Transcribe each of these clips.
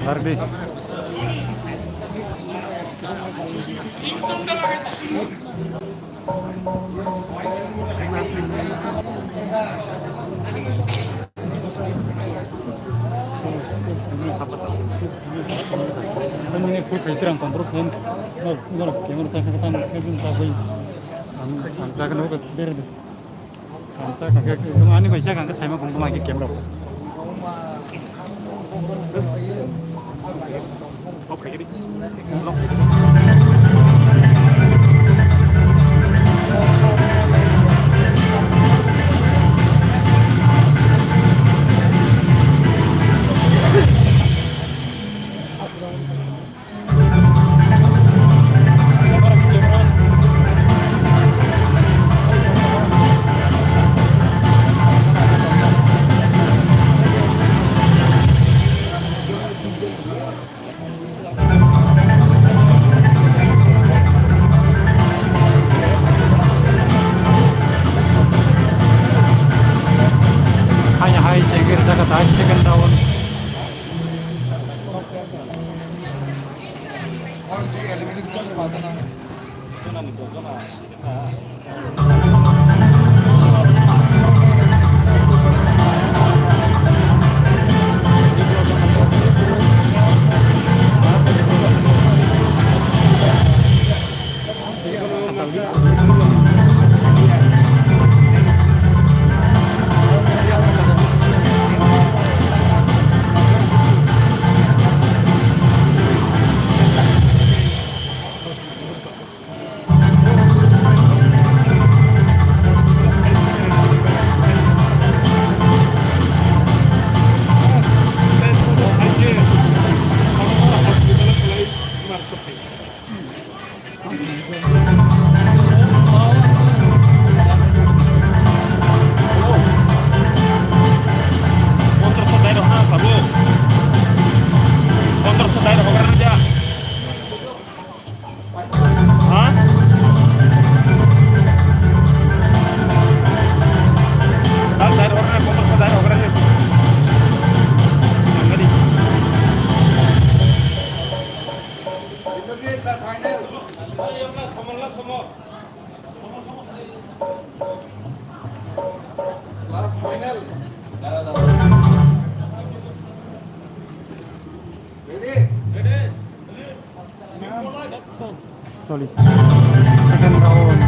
Barbie. Ini aku pikiran kontrol kan, nol kamera saya kan kan sampai angsa kan aku berde, angsa kan itu ani baca kan saya mah kumpulan lagi kamera. Oke jadi, hanya hai cengir jaga tahu second tahun. Sorry, second round.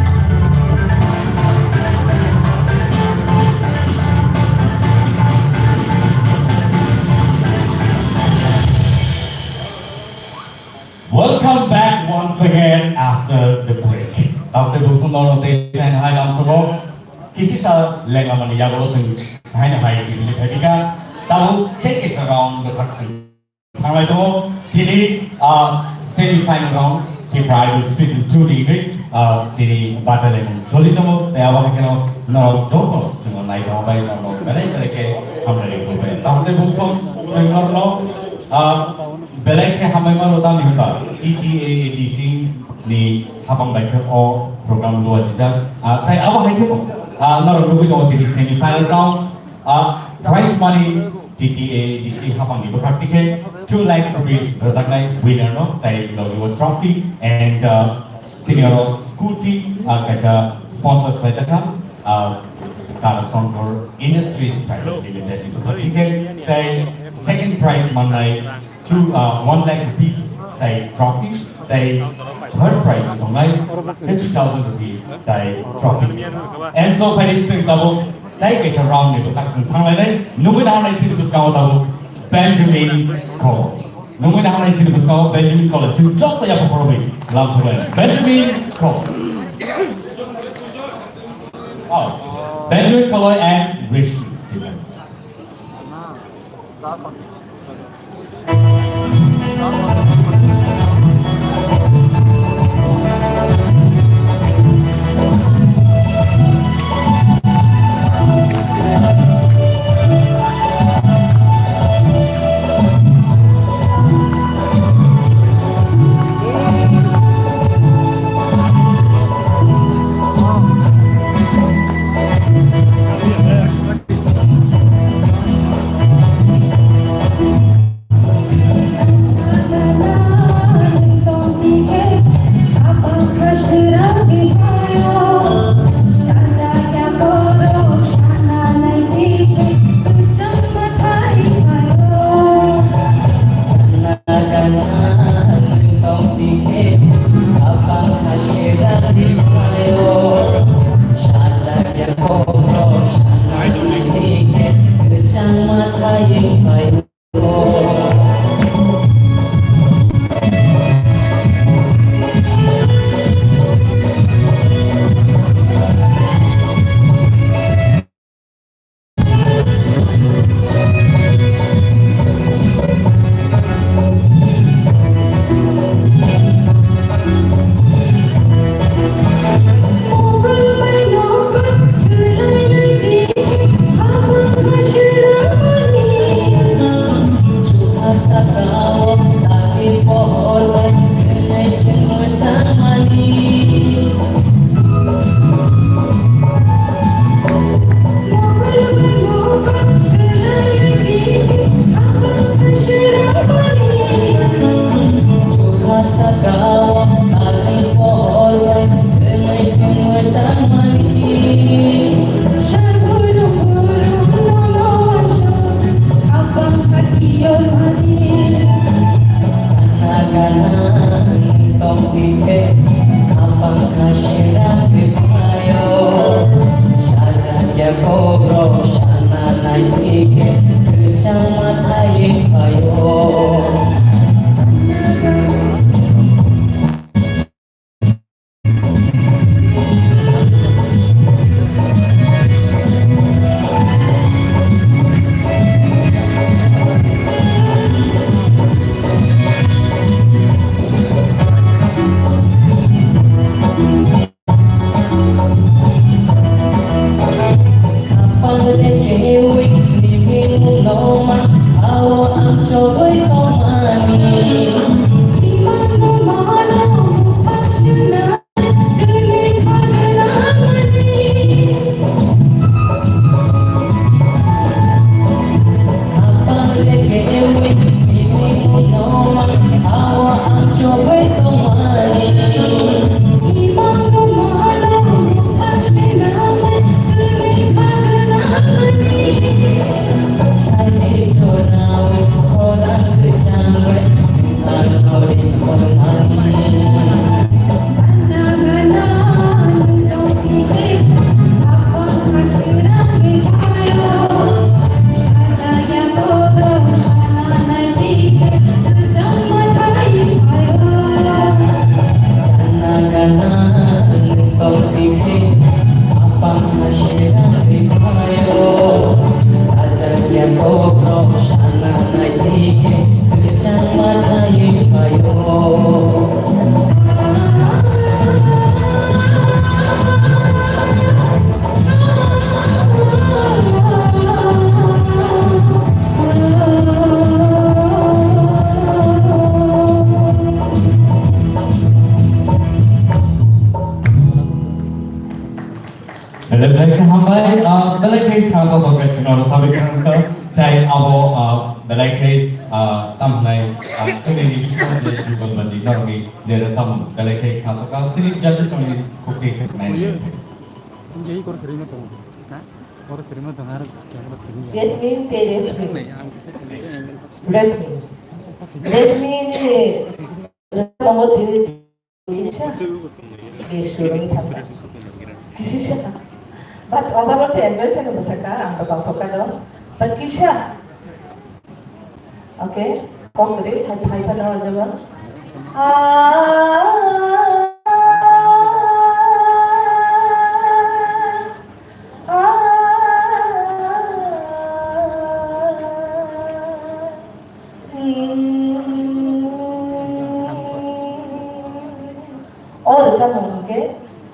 Welcome back once again after the break. After the Sundar and High Lamsabo, Kisisa Lengamani Yagos and Hina High Pika, Tabu, take us around the country. Haraito, Tini, semi-final round, Tipra will sit in 2 league, Tini Battle and Solitamo, they are working on no Joko, so night on by no Beleke, Hamlet, After the book from Singorno, Beleke Hamama Rotamika, TTADC, the Habang Baker or program Luaziza, Tai Ava Haiku, not a Ruby or the semi-final round, prize money. TTA, DC Hapang Ibu Kartike, 2 lakhs rupees, Razaknai winner no, Tai Lalu trophy and senior school team, kaya sponsored by Jatam, Tara Sontor Industries Private Limited Ibu Kartike, Tai second prize manai 1 lakh rupees, Tai trophy, Tai third prize is only 50,000 rupees, Tai trophy, and so by this thing double. Like around the Pakistan Thailand, no one how I see the Scout Benjamin Cole. No one how I see the Scout Benjamin Cole. To just the upper probably, Benjamin Cole. Oh, Benjamin Cole and Wish. 나에게 그장마다의 가요 Belai hambai belai kai thang ko ke sino sabi kan ko tai abo belai kai tamnai kini ni bisno je jubal bandi normi dera sam belai kai thang ko sini judges only ko ke se nai यही करो शरीर में तो हाँ और शरीर में तो हमारा क्या मतलब शरीर Jasmine ke Jasmine Jasmine bangot Kisha Kisha Kisha but overall they enjoy kan masaka ang batang toka no but Kisha okay kong re hai pa na jaba okay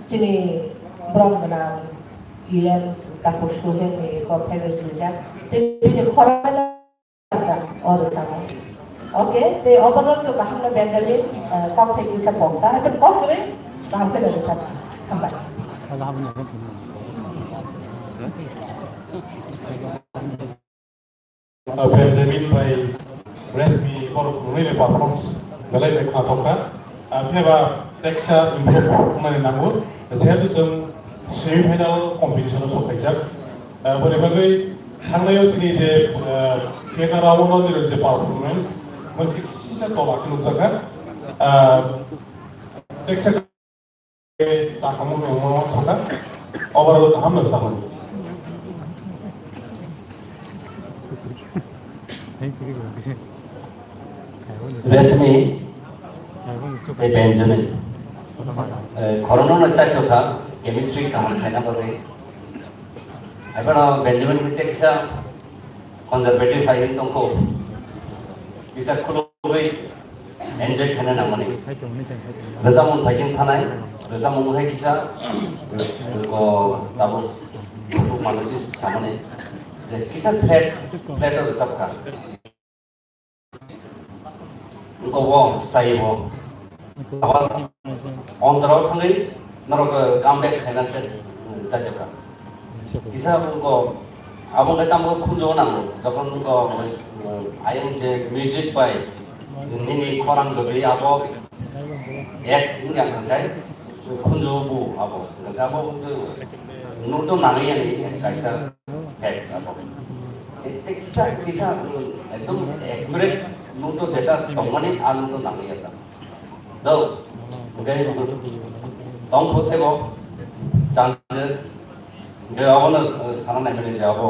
sini bromna ilan takut sudah ni kau kena sejak tapi ni korban और sama okay ते overall तो हम लोग बेंगली कम थे कि सब होता है पर कम करे तो हम लोग ऐसा हम बात अल्लाह ने कौन सी Benjamin by Resmi for really performance galai me khatokka pheba texa improve mane nangu jehetu जों semi final competition सफैजाक बोरे बागै थांनायाव जोंनि जे थिएटार राउन्डआव जे पारफरमेन्स मोनसे सिसा दलाखौ नुजागोन टेक्सा जाखांनाय उनाव सानना ओभारअल हामनो जागोन Resmi Benjamin Corona chat था chemistry कहाँ खाना पड़े अब Benjamin कितने किसा conservative है तो को किसा खुलो गई enjoy खाना ना मने रजामुन भाईजिंग खाना है रजामुन है किसा को दाबो को मानसिक सामने जे किसा flat और रजाब का उनको वो stay वो अब on the road थंगे नरों का काम बैक है ना चेस्ट जाजका किसा उनको अब उनका काम को खुद जो ना जब उनको आयन जे म्यूजिक पाए निनी कोरंग गबी अब एक इंगा कंगाई खुद जो बु अब जो नूर तो नांगे या नहीं कैसा है अब इतने किसा एकदम एक्यूरेट नूर तो जेता तोमने आलू तो नांगे या था दो गए तोम होते वो chances जो अब ना सारा नहीं मिले जाओ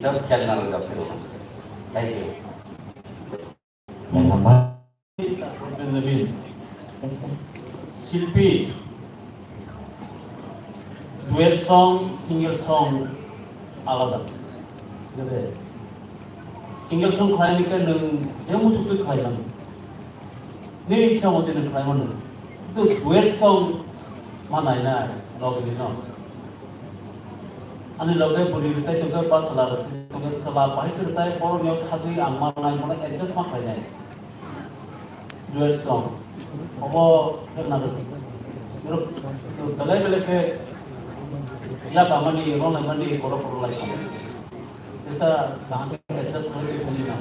सब खेलना लगा फिर thank you yang hamba Benjamin, Shilpi, duet song, single song, आलादा सिंगल सॉन्ग खाने का नंग जब मुझे तो खाया ना नहीं इच्छा होती ना खाया मन तो डुएट सॉन्ग माना है ना लोग भी ना अने लोग हैं बुरी विषय तो क्या पास सलाह रही तो क्या सलाह पाही कर साय और न्यों खाते ही आंगमा लाइन mana एडजस्ट मार खाया है डुएट सॉन्ग अब वो करना तो गले में लेके या कामनी रोल मनी कोरो कोरो लाइक ऐसा कहाँ पे एडजस्ट करके बोली ना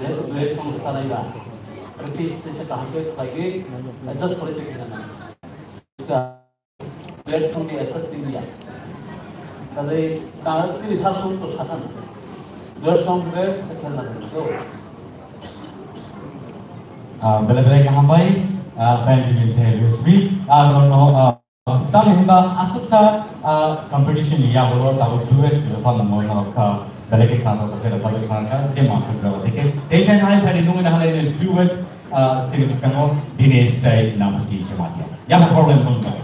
जेट डुएट सॉन्ग ऐसा नहीं ना प्रैक्टिस से कहाँ पे लगे एडजस्ट करके कहना ना इसका डुएट सॉन्ग भी एडजस्ट नहीं किया कभी कहाँ से भी साथ सुन तो साथ ना डुएट सॉन्ग पे से खेलना तो bela-bela yang hambai Benjamin Terusmi no tam himba asatsa competition ya bolo tahu duet lepas nama no ka bela ke kantor kerja sahaja kantor je masuk ke dalam tiket. Desain hal tadi nunggu dah hal ini duet signifikan oh Dinesh day nampati cemati. Yang problem pun tak.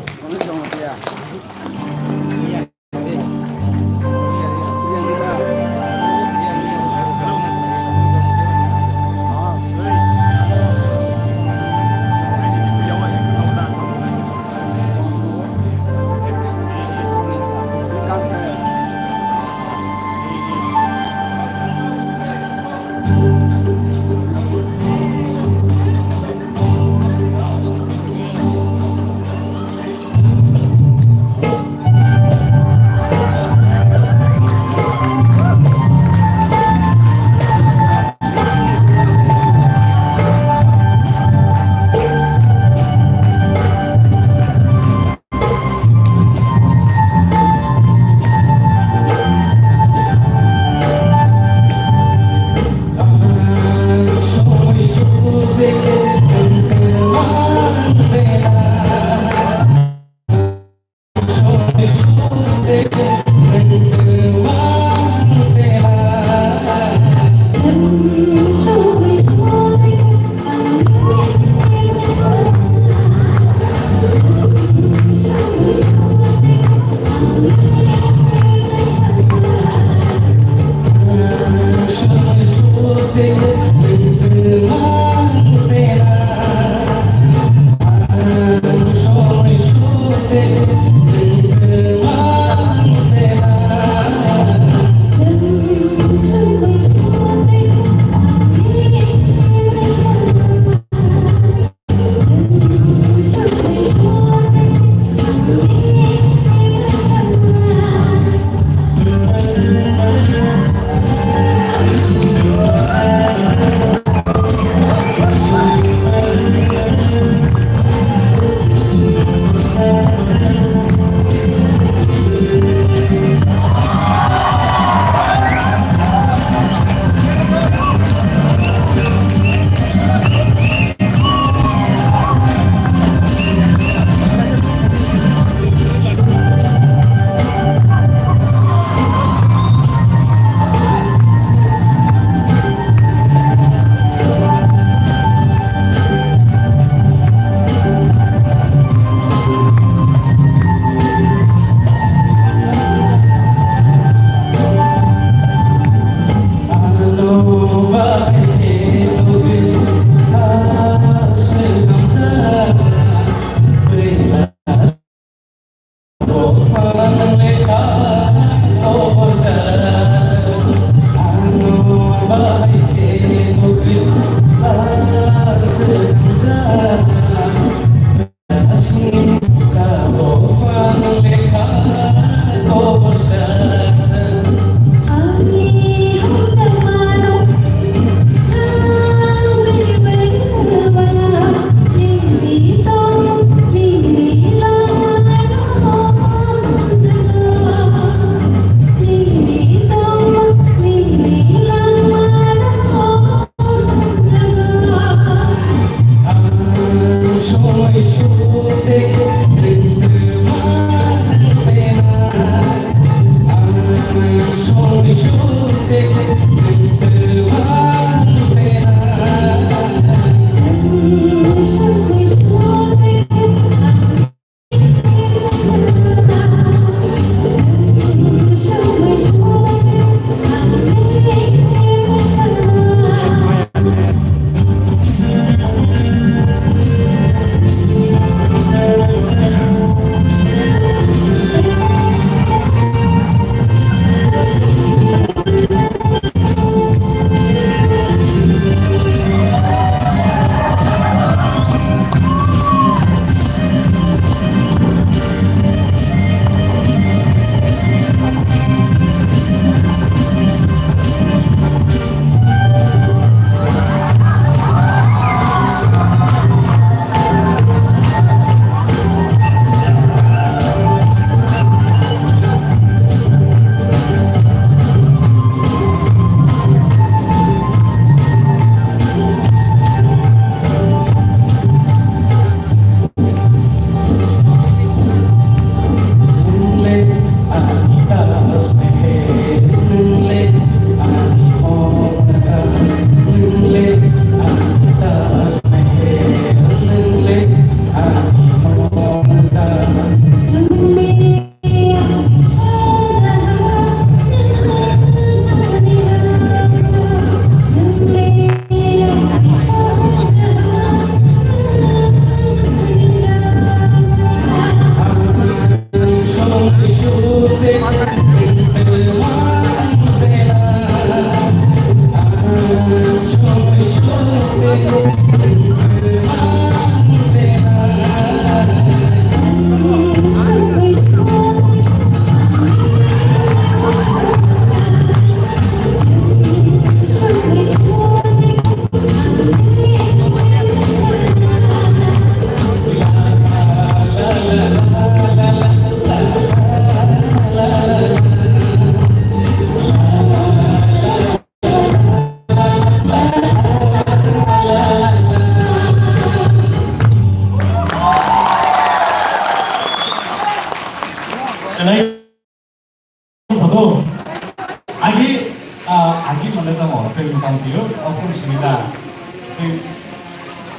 아기 만나서 film 감기요. 어떤 시기다.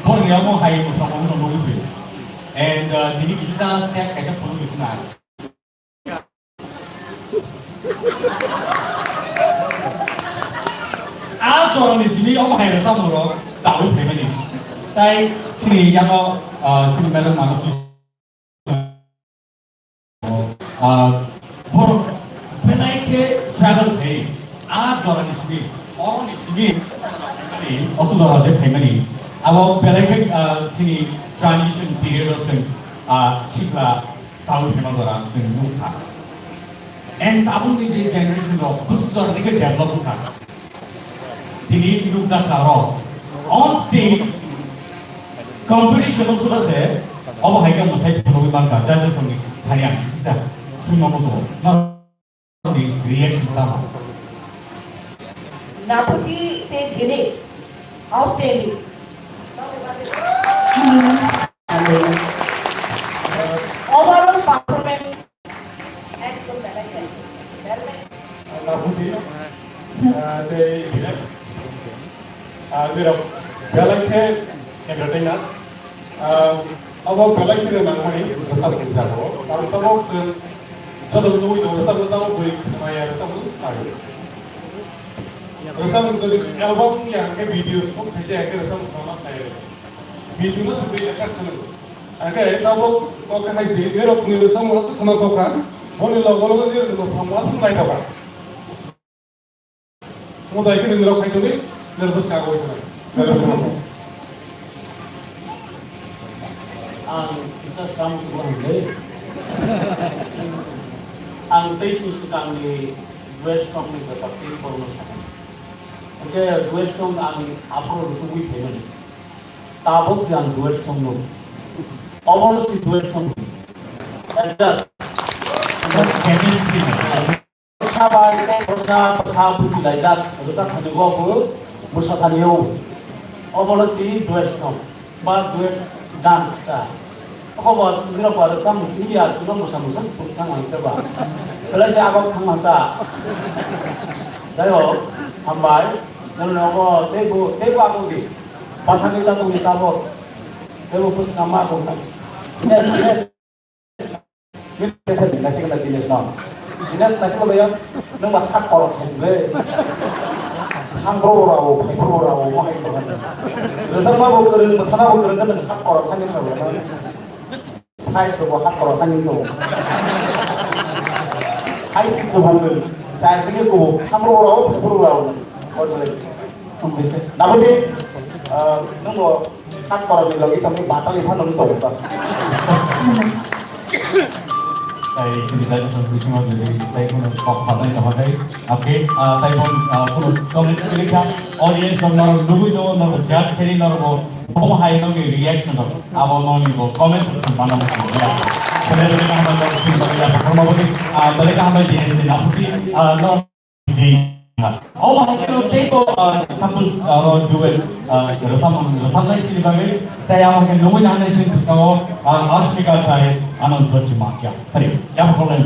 본 영어 하이 무슨 영어 너무 좋아요. And ini kita setiap kaca perlu dikenal. Orang di sini orang hai rasa murah, tahu berapa ni? Tapi sini yang sini memang manusia. Belai ke struggle hai. Orang di sini also orang ada berapa ni? Awak belai ke sini transition period tu sikla tahu berapa orang sini muka. And tahun ini generation orang khusus orang ni develop muka. Ini hidup dah karo. On stage, competition sudah se. Apa hanya musik program kerja je sini. Hanya kita semua musuh. Nah, di reaction sama. Naputi te gini, outstanding. Overall performance and good Naputi, they relax. Ada jalan ke entertainer. Awak jalan ke dengan mana? Besar besar. Kalau tahu sudah tahu itu besar tahu boleh semaya tahu tahu. Besar itu album yang ke video semua saja ke besar sama saya. Video itu seperti attraction. Agak tahu kau ke hasil dia orang punya besar masuk kena kau kan? Boleh lah kalau dia itu sama semua itu kan. Mudah itu dia orang kaya tu ni. Nervous ka ako ito. Ang isa sa mga ang thesis kang ni version ni kapatid ko no sa. Kaya version ang upload ko wi payment. Tapos ang version no. Overall si version. And that chemistry. Sabay ko sa paghabos sila that. Kita kanigo ko musa taniyo. Overall si version. But version dance ka. Ako ba, hindi na para sa musiya, sila musa-musa, puntang ang diba? Wala siya abang kamata. Dahil, hambay, nanon ako, tebo ako di. Patang nila itong itabot. Tebo po sa kama ako. Hindi, kasi nasi ka na tinis na. Hindi, nasi ko ba yan? Nung masak ko, kasi ba? Hangro-raw, hangro-raw, makikita. Rasang mabukurin, masana bukurin ka ng hakor, hangin na ba? Size ko hak ko hangin to. Size ko bukurin. Sa tingin ko, hangro-raw, hangro-raw. God bless. Nabuti, nung mo, hak ko rin lagi, kami batal iba nung to. Tay hindi tayo sa susunod mo dili tayo kung nagpapatay na patay. Okay, tayo kung comment ka audience ng naro lugoy do naro judge kini naro mo hay no reaction do abo mo ni go comment sa panam mo ya. Pero rin ang mga sin ba ya sa mo bosi balik ka hamay din din aputi no din. Oh, kalau teko kampus duel sama sini kami saya makin nungguin anda sini kalau asmika saya anon tuh cuma ya. Tadi yang problem